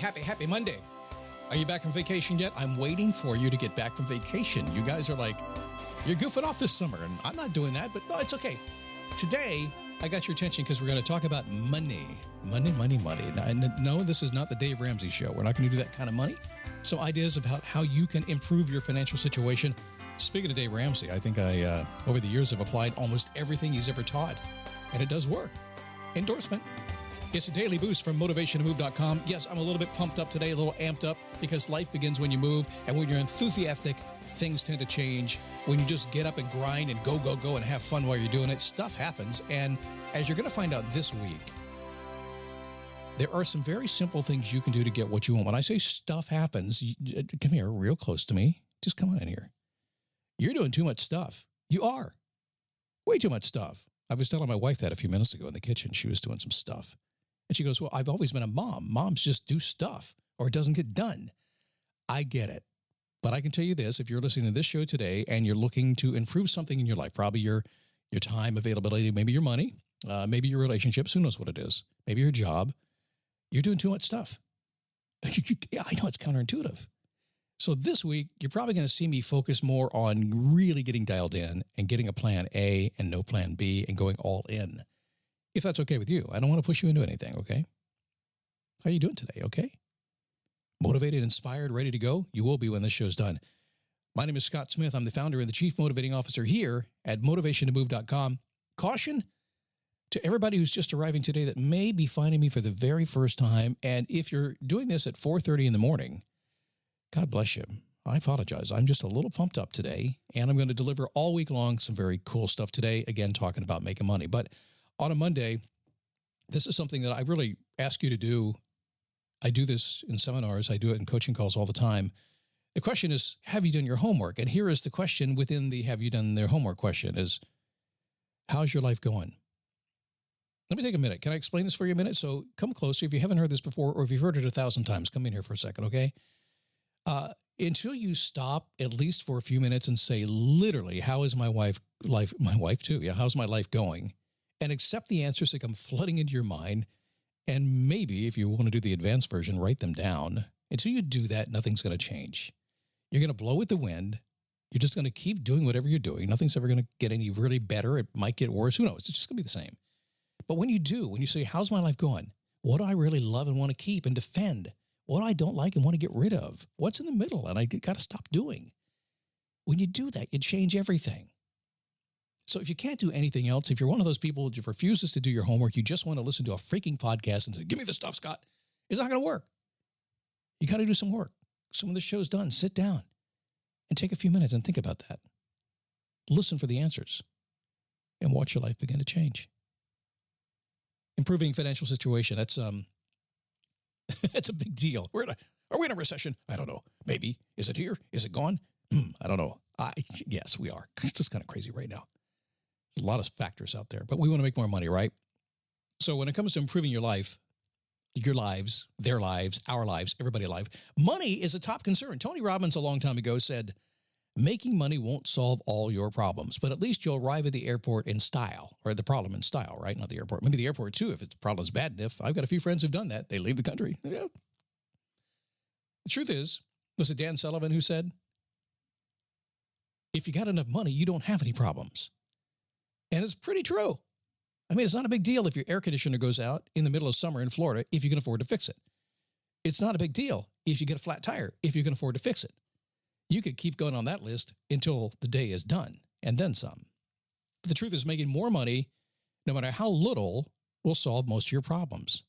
Happy Monday. Are you back from vacation yet? I'm waiting for you to get back from vacation. You guys are like, you're goofing off this summer, and I'm not doing that, but no, it's okay. Today, I got your attention because we're going to talk about money. Money. No, this is not the Dave Ramsey show. We're not going to do that kind of money. So ideas about how you can improve your financial situation. Speaking of Dave Ramsey, I think I, over the years, have applied almost everything he's ever taught, and it does work. Endorsement. It's a daily boost from motivationtomove.com. Yes, I'm a little bit pumped up today, a little amped up, because life begins when you move, and when you're enthusiastic, things tend to change. When you just get up and grind and go, and have fun while you're doing it, stuff happens. And as you're going to find out this week, there are some very simple things you can do to get what you want. When I say stuff happens, come here, real close to me. Just come on in here. You're doing too much stuff. You are. Way too much stuff. I was telling my wife that a few minutes ago in the kitchen. She was doing some stuff. And she goes, well, I've always been a mom. Moms just do stuff or it doesn't get done. I get it. But I can tell you this, if you're listening to this show today and you're looking to improve something in your life, probably your time availability, maybe your money, maybe your relationships, who knows what it is, maybe your job, you're doing too much stuff. Yeah, I know it's counterintuitive. So this week, you're probably going to see me focus more on really getting dialed in and getting a plan A and no plan B and going all in. If that's okay with you. I don't want to push you into anything, okay? How are you doing today, okay? Motivated, inspired, ready to go? You will be when this show's done. My name is Scott Smith. I'm the founder and the Chief Motivating Officer here at motivationtomove.com. Caution to everybody who's just arriving today that may be finding me for the very first time. And if you're doing this at 4:30 in the morning, God bless you. I apologize. I'm just a little pumped up today, and I'm going to deliver all week long some very cool stuff today, again, talking about making money. But on a Monday, this is something that I really ask you to do. I do this in seminars. I do it in coaching calls all the time. The question is, have you done your homework? And here is the question within the have you done their homework question is, how's your life going? Let me take a minute. Can I explain this for you a minute? So come closer. If you haven't heard this before, or if you've heard it 1,000 times, come in here for a second, okay? Until you stop at least for a few minutes and say, literally, how is my wife, how's my life going? And accept the answers that come flooding into your mind. And maybe, if you want to do the advanced version, write them down. Until you do that, nothing's going to change. You're going to blow with the wind. You're just going to keep doing whatever you're doing. Nothing's ever going to get any really better. It might get worse. Who knows? It's just going to be the same. But when you say, how's my life going? What do I really love and want to keep and defend? What I don't like and want to get rid of? What's in the middle and I got to stop doing? When you do that, you change everything. So if you can't do anything else, if you're one of those people who refuses to do your homework, you just want to listen to a freaking podcast and say, give me the stuff, Scott. It's not going to work. You got to do some work. So when the show's done, sit down and take a few minutes and think about that. Listen for the answers and watch your life begin to change. Improving financial situation. That's a big deal. Are we in a recession? I don't know. Maybe. Is it here? Is it gone? I don't know. Yes, we are. It's just kind of crazy right now. There's a lot of factors out there, but we want to make more money, right? So when it comes to improving your life, your lives, their lives, our lives, everybody's life, money is a top concern. Tony Robbins a long time ago said, making money won't solve all your problems, but at least you'll arrive at the airport in style, or the problem in style, right? Not the airport. Maybe the airport too, if the problem's bad enough. I've got a few friends who've done that. They leave the country. Yeah. The truth is, was it Dan Sullivan who said, if you got enough money, you don't have any problems. And it's pretty true. I mean, it's not a big deal if your air conditioner goes out in the middle of summer in Florida if you can afford to fix it. It's not a big deal if you get a flat tire if you can afford to fix it. You could keep going on that list until the day is done and then some. But the truth is, making more money, no matter how little, will solve most of your problems.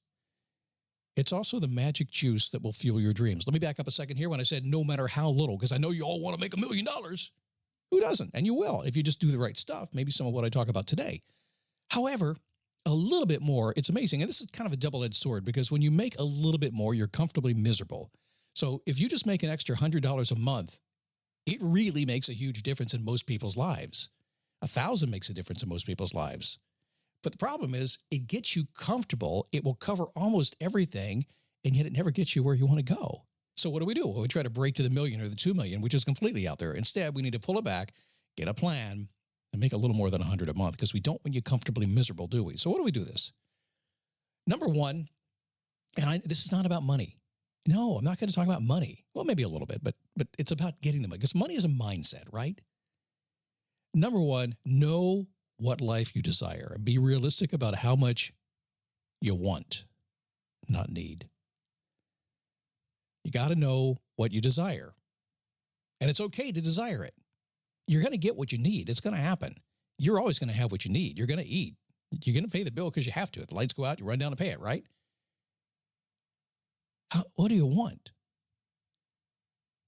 It's also the magic juice that will fuel your dreams. Let me back up a second here when I said no matter how little, because I know you all want to make $1 million. Who doesn't? And you will if you just do the right stuff, maybe some of what I talk about today. However, a little bit more, it's amazing. And this is kind of a double-edged sword because when you make a little bit more, you're comfortably miserable. So if you just make an extra $100 a month, it really makes a huge difference in most people's lives. 1,000 makes a difference in most people's lives. But the problem is it gets you comfortable. It will cover almost everything, and yet it never gets you where you want to go. So what do? Well, we try to break to the million or the 2 million, which is completely out there. Instead, we need to pull it back, get a plan, and make a little more than 100 a month because we don't want you comfortably miserable, do we? So what do we do this? Number one, and this is not about money. No, I'm not going to talk about money. Well, maybe a little bit, but it's about getting the money because money is a mindset, right? Number one, know what life you desire and be realistic about how much you want, not need. You got to know what you desire. And it's okay to desire it. You're going to get what you need. It's going to happen. You're always going to have what you need. You're going to eat. You're going to pay the bill because you have to. If the lights go out, you run down to pay it, right? What do you want?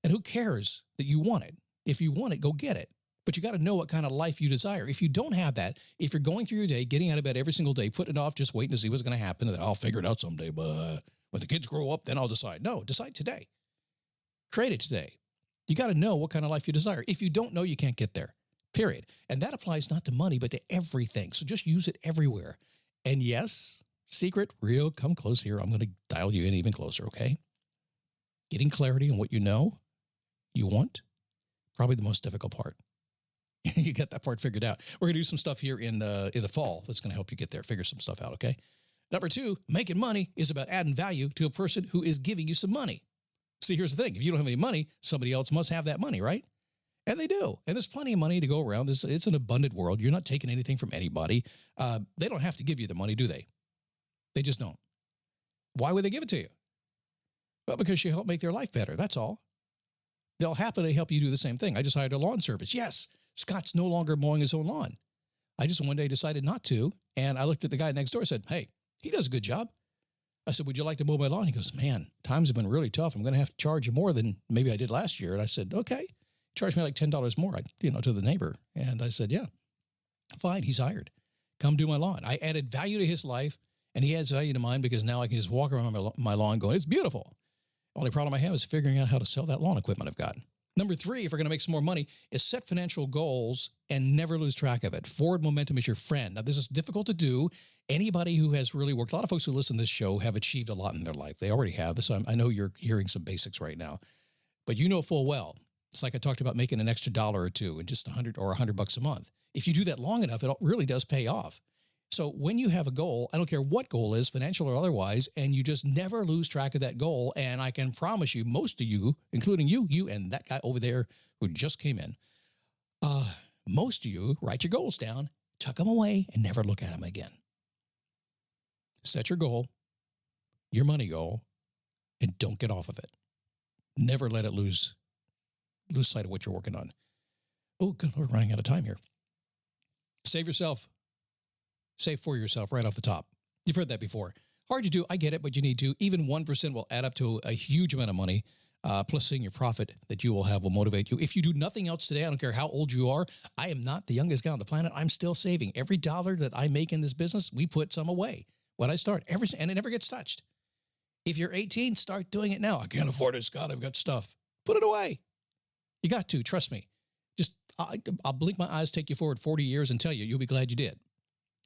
And who cares that you want it? If you want it, go get it. But you got to know what kind of life you desire. If you don't have that, if you're going through your day, getting out of bed every single day, putting it off, just waiting to see what's going to happen, and I'll figure it out someday, but when the kids grow up, then I'll decide. No, decide today. Create it today. You got to know what kind of life you desire. If you don't know, you can't get there, period. And that applies not to money, but to everything. So just use it everywhere. And yes, secret, real, come close here. I'm going to dial you in even closer, okay? Getting clarity on what you know you want, probably the most difficult part. You get that part figured out. We're going to do some stuff here in the fall that's going to help you get there, figure some stuff out, okay? Number two, making money is about adding value to a person who is giving you some money. See, here's the thing. If you don't have any money, somebody else must have that money, right? And they do. And there's plenty of money to go around. It's an abundant world. You're not taking anything from anybody. They don't have to give you the money, do they? They just don't. Why would they give it to you? Well, because you help make their life better. That's all. They'll happily help you do the same thing. I just hired a lawn service. Yes, Scott's no longer mowing his own lawn. I just one day decided not to. And I looked at the guy next door and said, hey, he does a good job. I said, would you like to mow my lawn? He goes, man, times have been really tough. I'm going to have to charge you more than maybe I did last year. And I said, okay, charge me like $10 more, to the neighbor. And I said, yeah, fine. He's hired. Come do my lawn. I added value to his life and he adds value to mine because now I can just walk around my lawn going, it's beautiful. Only problem I have is figuring out how to sell that lawn equipment I've got. Number three, if we're going to make some more money, is set financial goals and never lose track of it. Forward momentum is your friend. Now, this is difficult to do. Anybody who has really worked, a lot of folks who listen to this show have achieved a lot in their life. They already have. So I know you're hearing some basics right now, but you know full well. It's like I talked about making an extra $1 or $2 and just $100 or $100 a month. If you do that long enough, it really does pay off. So when you have a goal, I don't care what goal is, financial or otherwise, and you just never lose track of that goal. And I can promise you, most of you, including you and that guy over there who just came in, most of you write your goals down, tuck them away, and never look at them again. Set your goal, your money goal, and don't get off of it. Never let it lose sight of what you're working on. Oh, good Lord, we're running out of time here. Save yourself. Save for yourself right off the top. You've heard that before. Hard to do. I get it, but you need to. Even 1% will add up to a huge amount of money. Plus seeing your profit that you will have will motivate you. If you do nothing else today, I don't care how old you are. I am not the youngest guy on the planet. I'm still saving. Every dollar that I make in this business, we put some away when I start. And it never gets touched. If you're 18, start doing it now. I can't afford it, Scott. I've got stuff. Put it away. You got to. Trust me. Just I'll blink my eyes, take you forward 40 years and tell you, you'll be glad you did.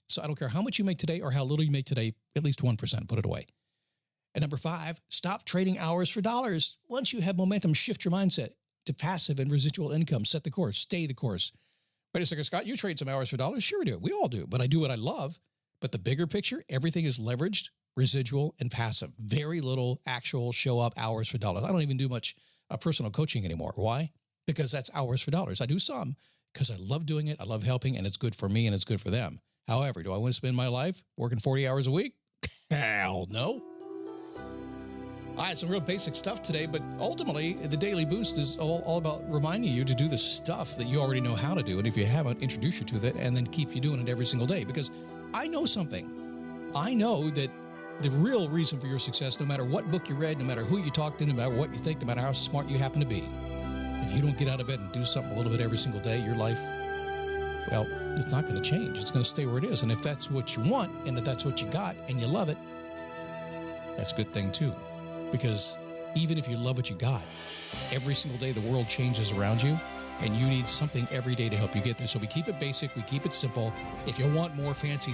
So I don't care how much you make today or how little you make today, at least 1%, put it away. And number 5, stop trading hours for dollars. Once you have momentum, shift your mindset to passive and residual income. Set the course, stay the course. Wait a second, Scott, you trade some hours for dollars? Sure we do. We all do, but I do what I love. But the bigger picture, everything is leveraged, residual, and passive. Very little actual show up hours for dollars. I don't even do much personal coaching anymore. Why? Because that's hours for dollars. I do some because I love doing it. I love helping, and it's good for me and it's good for them. However, do I want to spend my life working 40 hours a week? Hell no. All right, some real basic stuff today, but ultimately, the Daily Boost is all about reminding you to do the stuff that you already know how to do. And if you haven't, introduce you to that and then keep you doing it every single day. Because I know something. I know that the real reason for your success, no matter what book you read, no matter who you talk to, no matter what you think, no matter how smart you happen to be, if you don't get out of bed and do something a little bit every single day, your life, well, it's not going to change. It's going to stay where it is. And if that's what you want and if that's what you got and you love it, that's a good thing too. Because even if you love what you got, every single day the world changes around you and you need something every day to help you get there. So we keep it basic. We keep it simple. If you want more fancy,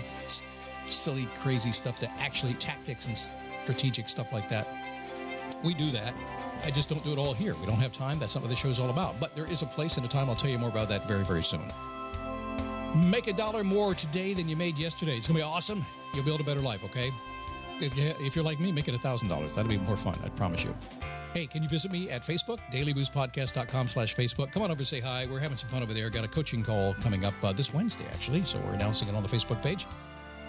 silly, crazy stuff to actually tactics and strategic stuff like that, we do that. I just don't do it all here. We don't have time. That's not what the show is all about. But there is a place and a time. I'll tell you more about that very, very soon. Make $1 more today than you made yesterday. It's going to be awesome. You'll build a better life, okay? If you're like me, make it $1,000. That'd be more fun. I promise you. Hey, can you visit me at Facebook, dailyboostpodcast.com/Facebook. Come on over and say hi. We're having some fun over there. Got a coaching call coming up this Wednesday, actually. So we're announcing it on the Facebook page.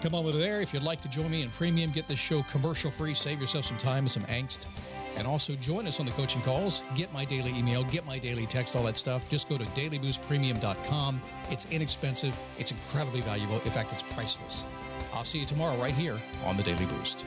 Come on over there. If you'd like to join me in premium, get this show commercial free, save yourself some time and some angst. And also join us on the coaching calls. Get my daily email, get my daily text, all that stuff. Just go to dailyboostpremium.com. It's inexpensive. It's incredibly valuable. In fact, it's priceless. I'll see you tomorrow right here on the Daily Boost.